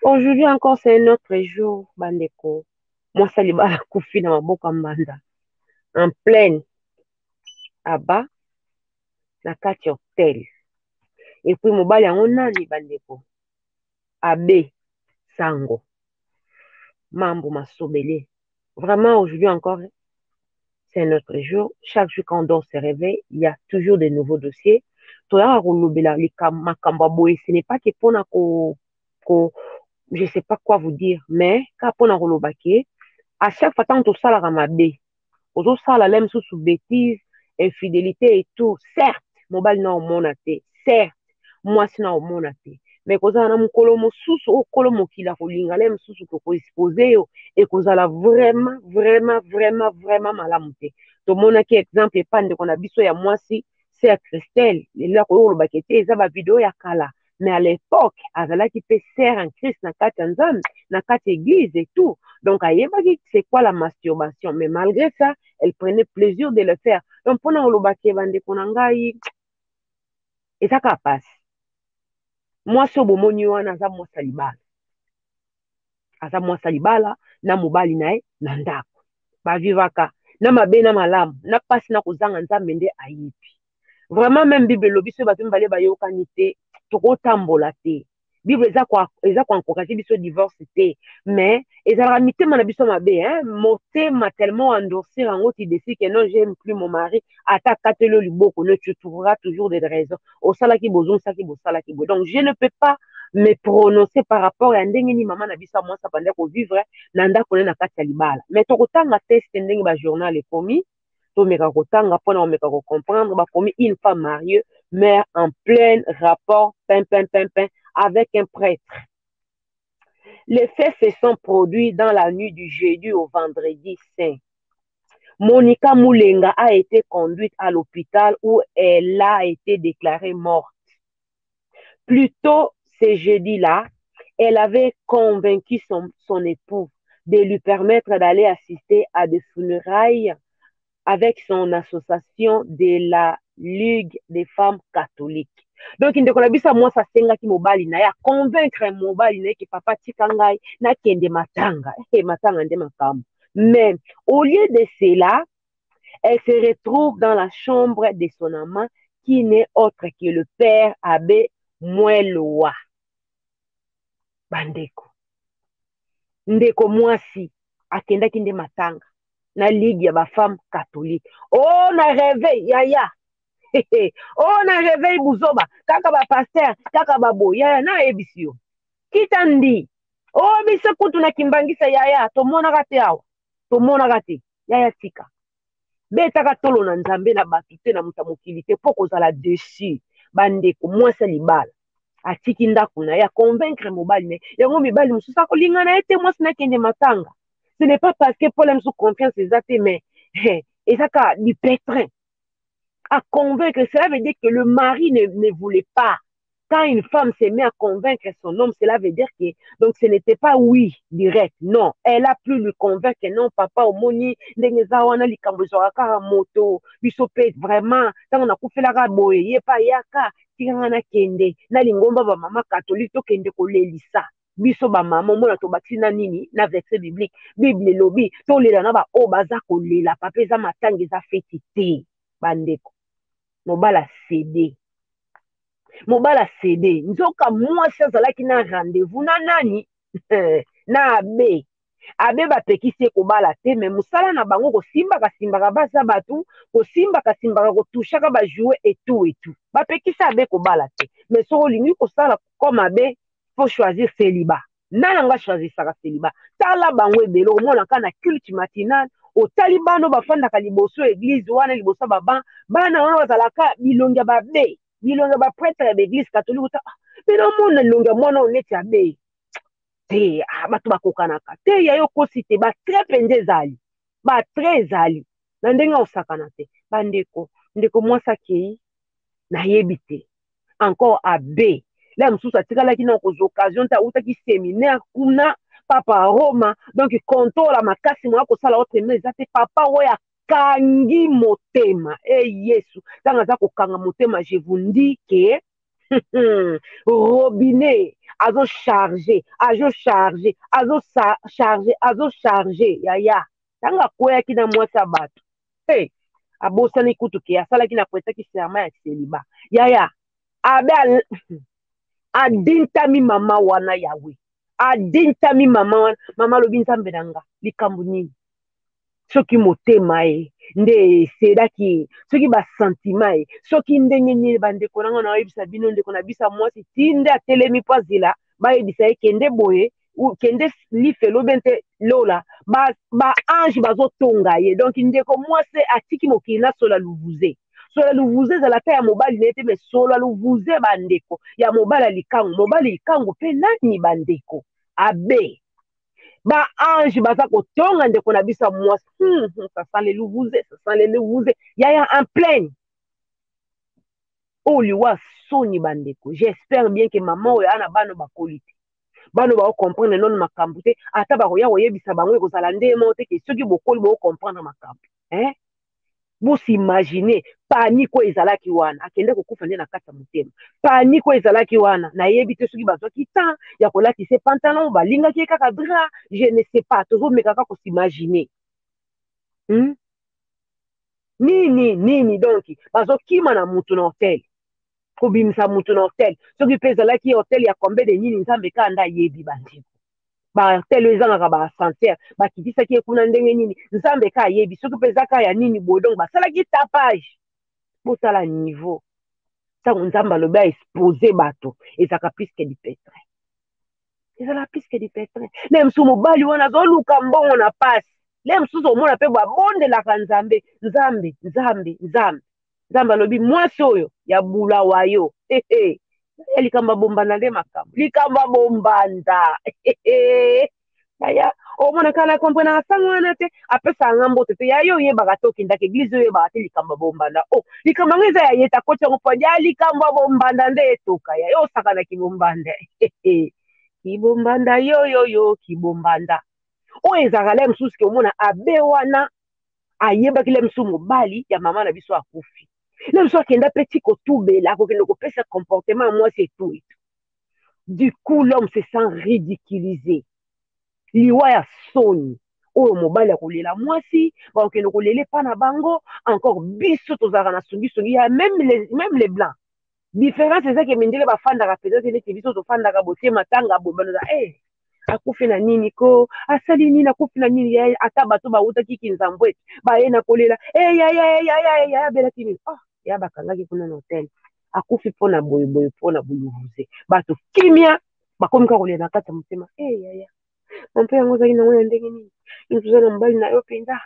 Aujourd'hui encore, c'est un autre jour, Bandeko. Moi, ça libère Koufi dans ma boca mbanda. En pleine, Aba, na kati hotel. Et puis, mobile, on nani, Bandeko. Abe, Sango, Mambo, Masobele. Vraiment, aujourd'hui encore, c'est un autre jour. Chaque jour, quand on dort, se réveille, il y a toujours de nouveaux dossiers. Toya Rolobela, Makambaboe, ce n'est pas que pour je sais pas quoi vous dire, mais quand on a Rolobake, à chaque fois, tant que ça, la ramabe. Ozosala lem sous bêtise, infidélité et tout. Certes, mobile na omona te. Certes, mwasi na omona te. Mais kozala na mokolo mosusu okolo mokila kolinga lem susu ko expose yo et kozala vraiment vraiment vraiment vraiment malamu te. Tomonaki exemple epande ko na biso ya mwasi Sœur Christelle, lelo koyoloba te eza ba video ya kala. Mais à l'époque, azalaki pe sœur en Christ na kati ya Nzambe, na kati église et tout. Donc, ayebaki c'est quoi la masturbation. Mais malgré ça, elle prenait plaisir de le faire. Donc, pendant le baquet, bande konangai, et ça passe. Moi, ce beau moni wana aza moi salibala. Aza moi salibala, na mobali nae, na ndako. Ba vivaka, na mabe na malamu, na pasi na kozanga nzambe nde ayibi. Vraiment, même Bible lobi so bato mbale ba yokani te, toko tambola te. Bible eza kwa encourager biso divorce te, mais ezalaka mitema na biso mabe, hein, motema tellement endurcir en ti décide que non, j'aime plus mon mari, ata katelo liboko, ne tu trouveras toujours des raisons. Au salaki bozon, saki bo salaki bo. Donc, je ne peux pas me prononcer par rapport à ndenge ni maman na biso moi ça pendant ko vivre nanda kone na kati ya libala. Mais tokotanga test ndenge ba journal ekomi, tomeka kotanga mpona omeka comprendre bakomi une femme mariée mère en plein rapport pin avec un prêtre. Les faits se sont produits dans la nuit du jeudi au vendredi saint. Monica Moulenga a été conduite à l'hôpital où elle a été déclarée morte. Plus tôt ce jeudi-là, elle avait convaincu son époux de lui permettre d'aller assister à des funérailles avec son association de la Ligue des femmes catholiques. Donc, il ne moi ça senga ki mobali na ya convaincre mobali na ki papa tika ngai na kende matanga matanga nde makam. Mais au lieu de cela, elle se retrouve dans la chambre de son amant qui n'est autre que le père Abbé Mweloa. Bandeko. Ndeko mwasi akendaki nde matanga na ligue ya ba femme catholique. Oh na réveil yaya. Oh na réveil buzoba kaka ba pasteur kaka babo yaya na ebisio. Kitandi. Oh biso kutu na kimbangisa yaya tomona kate awa. Tomona kate yaya tika. Betaka tolo na nzambe na batu te na mutamukili te poko zala dessus. Bandeko mwasa libala. Atiki ndako na ya convaincre mobali ne yango mibali mususu akolinga na ete mwasi na kende matanga. Ce n'est pas parce que Paul aime sous confiance les athées, mais et ça du pétrin à convaincre, cela veut dire que le mari ne voulait pas. Quand une femme s'est mise à convaincre son homme, cela veut dire que donc ce n'était pas oui direct, non. Elle a pu lui convaincre que non, papa au moni, n'engezawana li kambozwaka moto, bisope vraiment, tant on a coupé la raboye, yepa yaka, tirana kende, na lingomba ba mama catholique to kende ko lelisa. Biso ba mama mona to bakina nini na verset biblique bible lobi to lela na ba o baza ko lela papa za matanga za feti te bandeko mobala cd nzoka mwasi azalaki na rendez-vous na nani na abe bapekisi kobala te me mosala na bango kosimbaka basa batu kosimbaka kotushaka bajouer etu bapekisi abe kobala te me soko olingi kosala comme abe faut choisir célibat. Nanga choisir ça célibat. Tala bango ebele omonaka na culte matinal otali bano bafandaka liboso église wana liboso baba bana wana bazalaka bilongi babe bilongi ba prêtre ya église catholique ta mais non mona longa mwana oneti abe te bato bakokanaka te ya yo kosi te ba très pende ezali ba très ezali na ndenge osakana te bandeko ndeko mwasi akei nayebi te encore abe là mosusu atikalaki na kozwa occasion te autaki séminaire kuna papa Roma donc kontola makasi mwa kosala autre mais eza te papa oyo akangi motema yesu ntango aza kokanga motema je vous dis que robinet chargé, chargé. Yaya. Tanga kwea kina mwasa bato. Hey, abosani kutu ki asala kina preta ki serma ya celibat. Yaya. Abe adintami mama wana yawe. Adintami mama wana. Mama lobi nzambe nanga. Likambu nini. Soki motema ye nde esedaki ye soki basentima ye soki ndenge nini bandeko nango na oyebisa bino ndeko na bisa mwasi ti nde atelemi mpo azela bayebisa ye kende boye kende lifelo be nte lola baange bazotonga ye donc ndeko mwasi atiki mokili na sola luvuze sola luvuze ezalaka ya mobali na ye te me sola luvuze bandeko ya mobali likango mpe nani bandeko abe ba ange baza kotonga ndeko na bisa mwasi ça sent le louvuze yaya en pleine oyo liwa soni bandeko j'espère bien que maman oyo ana bano bakoli te bano baocomprendre noni makambo te ata bakoya koyebisa bango ekozala ndemo te ke soki bokoli boocomprendre makambo bosimagine panike oyo ezalaki wana akende kokufa nde na kati ya motema panike oyo ezalaki wana nayebi te soki bazwaki temps ya kolatisa pantalon balingaki ye kaka dra je ne sais pas tozomekaka kosimagine nini donc bazokima na mutu na hotel kobimisa mutu na hotel soki mpe ezalaki hotel ya kombe de nini nzambe ka nda ayebi bandeko bahotel oyo ezangaka baascenseur bakitisaki ye kuna ndenge nini nzambe ka ayebi soki mpe ezaka ya nini boye donc basalaki tapage botala niveau ntango nzambe alobi aexpose bato ezalaka piske dipetre ezalaka piske dipetre le mosusu mobali wana azoluka mbongo na pasi le mosusu omona mpe babondelaka nzambe alobi mwasi oyo ya bulawa yo likambo abombanda nde makambo likambo abombanda aya omona kala komprenaka sango wana te apesaka nga mbote te ya yo oyebaka te okendaka eglize oyebaka te likambo abombanda likambo yango eza ya ye takoti yango mpo ya likambo abombanda nde etoka ya yo osakana kibombanda kibombanda yoyoyo kibombanda oyo ezalaka le mosusu ke omona abe wana ayebaki le mosusu mobali ya mama na biso akufi le mosusu akenda mpe ti kotubela akokende kopesa comportement ya mwasi etu du coup l'homme se sent ridiculisé liwa ya soni oyo mobali akolela mwasi bakokende kolela epa na bango encore biso tozalaka na songisongi ya même les blancs différence ezaki mindele bafandaka peut-être neti biso tofandaka botie matanga boye banoza akufi na nini ko asali nini akufi na nini ata bato bautaki kinzambo ete baye na kolela yaya belaki nini ya bakangaki kuna na hotel akufi mpona boyeboye mpona boluvuze bato kimia bakomi kaka kolela na kati ya motema yaya mpe yango ozali nango ya ndenge nini motu oza na mobali na yo mpenza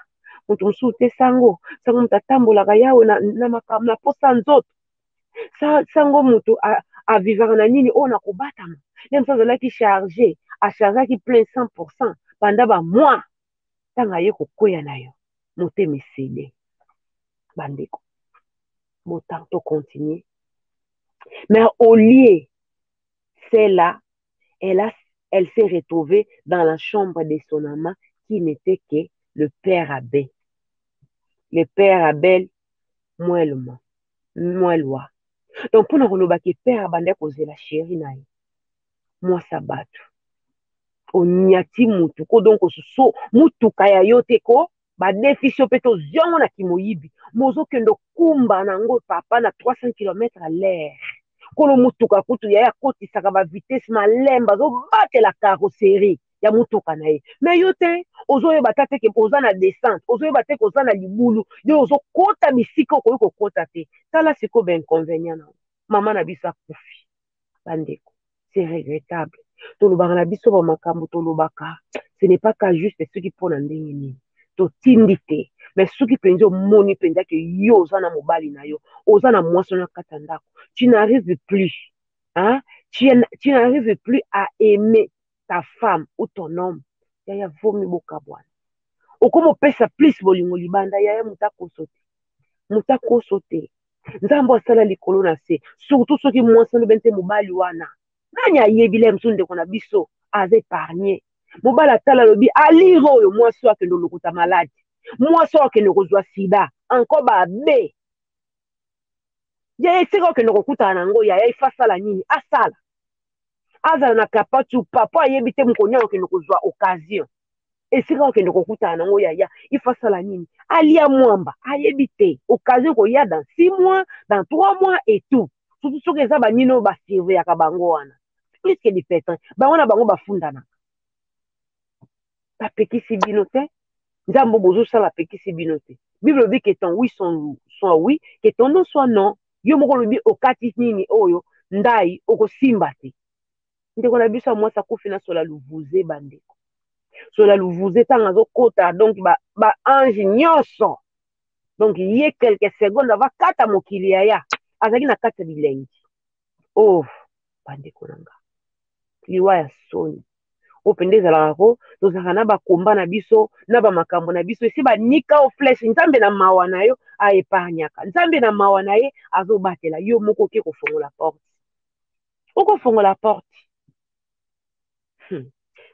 moto mosusu te sango moto atambolaka yawe na makambo na posa nzoto sango moto avivaka na nini oyo na kobatama le mosu azalaki charge achargeaki plein 100% panda bamoi ntango aye kokweya na yo motema esele bandeko botan tocontinue mais au lieu celle-là elle s'est retrouvée dans la chambre de son amant qui n'était que le père Abel. Le père Abel, moellema, moelwa. Donc, pour nous relobaki père abandé causer la chérie naï. Moi, ça bat. Onyati mutu ko donc so mutu kaya yote ko ba déficit peto ziongo na kimoyibi. Mozo kendo kumba nango papa na 300 km à l'heure. Kolo mutuka kutu ya kotisaka ba vitesse malemba zo batela carrosserie ya mutuka na ye mais yo te ozoyeba tate ke oza na descente ozoyeba te koza na libulu yo ozokota bisika okoki kokota te tala siko bainconvénient na mama na biso akufi bandeko c'est regrettable tolobaka na biso bamakambo tolobaka ce n'est pas qu'à juste soki mpona ndenge nini totindi te mais soki mpenza omoni mpenza ke yo oza na mobali na yo oza na mwasi na kati ya ndako tu n'arrives plus tu n'arrives plus à aimer ta femme ou ton homme yaya vomi bokabwana okomi opesa plus bolingo libanda yaya mutakoso te nzambe asala likolo na se surtout soki mwasi alobi nte mobali wana nani ayebi le mosu ndeko na biso aza épargne mobali atala alobi alire oyo mwasi oyo akende olokuta maladi mwasi oyo akende kozwa sida encore babe yaya esika okende kokutana nango yaya ifasala nini asala azala na kapatu papa ayebi te mokoni akokende kozwa occasion esika okende kokutana nango yaya ifa sala nini alia mwamba ayebi te occasion koya dans 6 mois dans 3 mois et tout surtout soki eza banini oyo basurveyaka bango wana plus que du pétrin bango na bango bafundana bapekisi bino te nzambe bozosala apekisi bino te bible lobi que ton oui soit oui que ton non soit non yo moko lobi okati nini oyo ndai okosimba te ndeko na biso ya mwasi akufi na sola luvuze bandeko sola luvuze ntango azokota donc baange nyonso donc ye quelques secondes avakata mokili yaya azalaki na kati ya bilengi oh bandeko na nga liwa ya soni oyo mpenza ezalaka ko tozalaka na bakomba na biso na bamakambo na biso esi banika o fleshe nzambe na mawa na yo aepargnaka nzambe na mawa na ye azobatela yo moko oke kofongola porte okofongola porte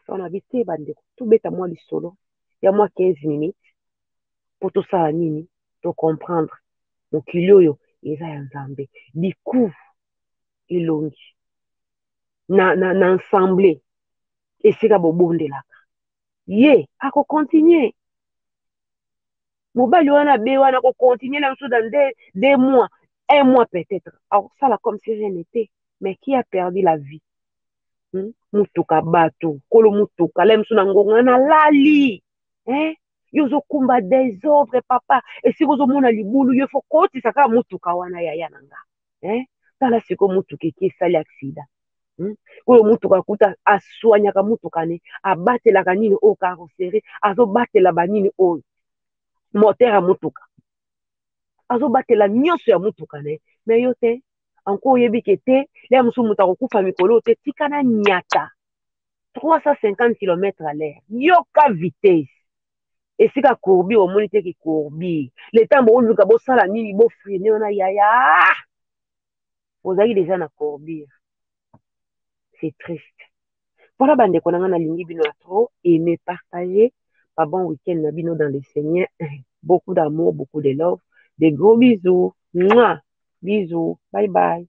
na bite bandeko tobeta mwa lisolo ya mwa 15 minutes mpo tosala nini tocomprendre mokili oyo eza ya nzambe likuvu elongi na ensemble esika bobondelaka ye akokontinue mobali wana be wana akokontinue na biso dans 2 mois 1 mois peut-être akosala comme si rien n'était mais qui a perdu la vie mutuka bato kolo mutuka la miso na ngonga na lali yo ozokumba desordre papa esika ozomona libulu yo fo kotisa kaka mutuka wana yaya na nga tala siko mutuka eki esali aksida oyo mutuka kuta aswanyaka mutuka ne abatelaka nini oyo karoseri azobatela banini oyo moteur ya mutuka azobatela nyonso ya mutuka ne me yo te anko oyebi ke te lea mosusu moto akokufa mikolo te tika na nyata 350 km à l'heure yoka vitesse esika courbi omoni te ki courbi le temps boluka bosala nini bofrene wana yaya ozali deja na courbir c'est triste voilà bandeko na nga nalingi bino ya trop aimer partager pas bon week-end na bino dans le Seigneur beaucoup d'amour beaucoup de love des gros bisous. Mouah. Bisous. Bye bye.